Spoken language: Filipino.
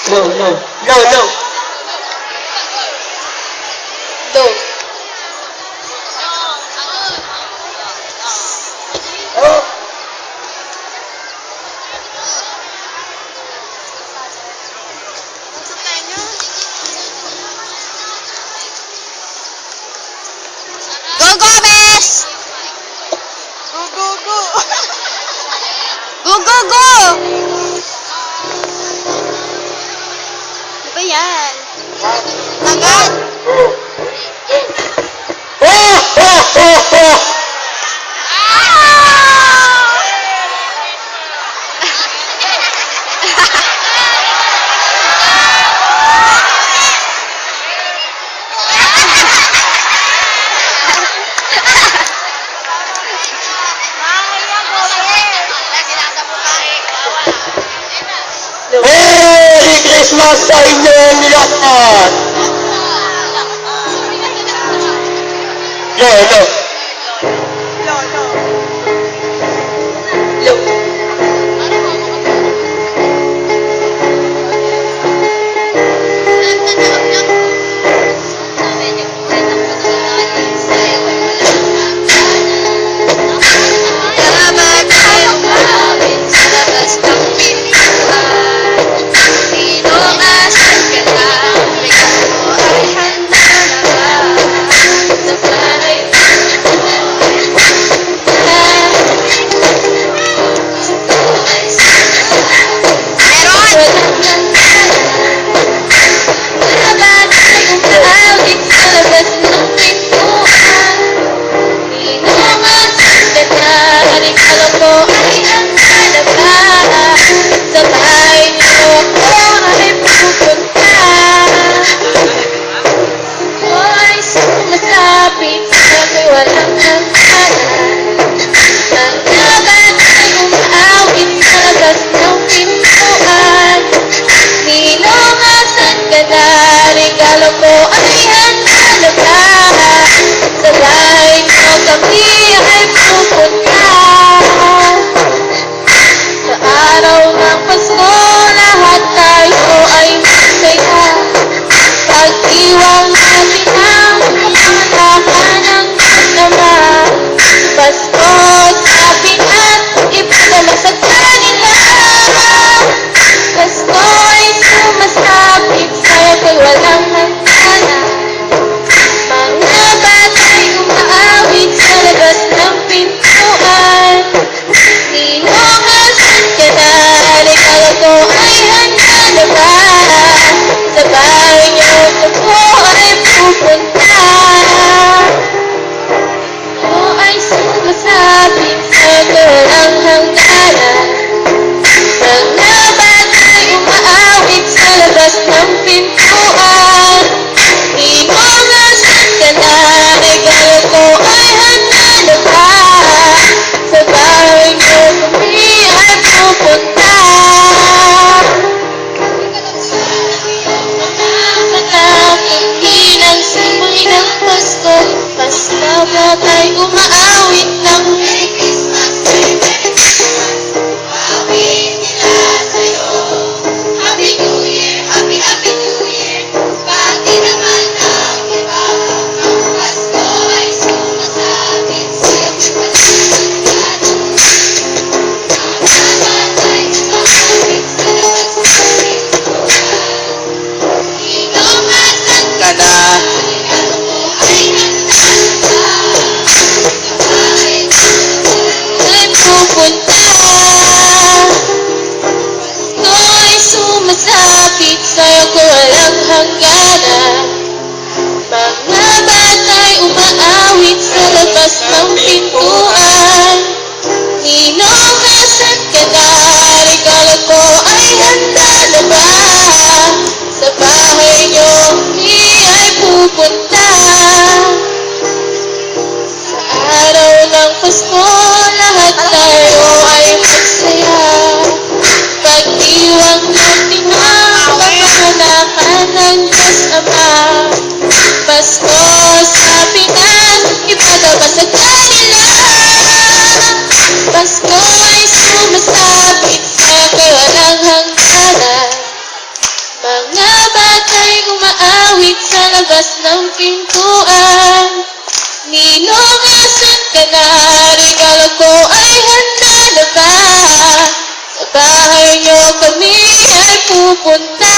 Low, low. Low, low. Low. Oh. Go, go, Bes! Go, go, go! Go, go, go! Ano ba yan? Agad! Merry Christmas sa inyong lahat! Low, low. No, no. Low. Dapat tayong mawin sa labas ng pintuan. Inuasan ka na, regalo mo ay handa na ba? Sa bahay regalo ko ay handa na ba? Sa bahay niyo kami ay pupunta. Sa araw ng Pasko, lahat tayo ay masaya. Pag-iwang natin ang kapanganakan ng Ama. Pasko sa Pinas, iba naman sa kanila. Pasko ay sumasapit, sa'yo ko'y walang hangganan. Mga bata'y umaawit sa labas ng pintuan. Inuusan ka na, regalo ko ay handa na ba? Sa bahay niyo ako ay pupunta. Ako ay sumasapit, sa'yo ko'y walang hangganan. Mga bata'y umaawit sa labas ng pintuan. Inuusan ka na, regalo ko ay handa na ba? Sa bahay niyo kami ay pupunta. Anak, hindi ng simoy ng Pasko. Pasko bata'y umaawit ng Merry Christmas, Merry Christmas. Awit nila sa'yo. Happy New Year, Happy Happy New Year. Pati naman ang iba. Ang Pasko ay sumasapit, sa'yo ko'y walang hangganan. Mga bata'y umaawit sa labas ng pintuan. Inuusan ka na, regalo ko ay handa na ba? Sa bahay niyo ay pupunta. Pasko ay sumasapit, sa'yo ko walang hangganan. Mga bata'y umaawit sa labas ng pintuan. Inuusan ka na, regalo ko ay handa na ba? Sa bahay niyo kami ay pupunta. Sa araw ng Pasko, lahat tayo ay magsaya. Pag-iwang natin ang kapanganakan ng Diyos Ama. Pasko sa Pinas, iba naman sa kanila. Pasko ay sumasapit, sa'yo ko'y walang hangganan. Ninong, asan ka na? Regalo ko ay handa na ba? Sa bahay niyo kami ay pupunta.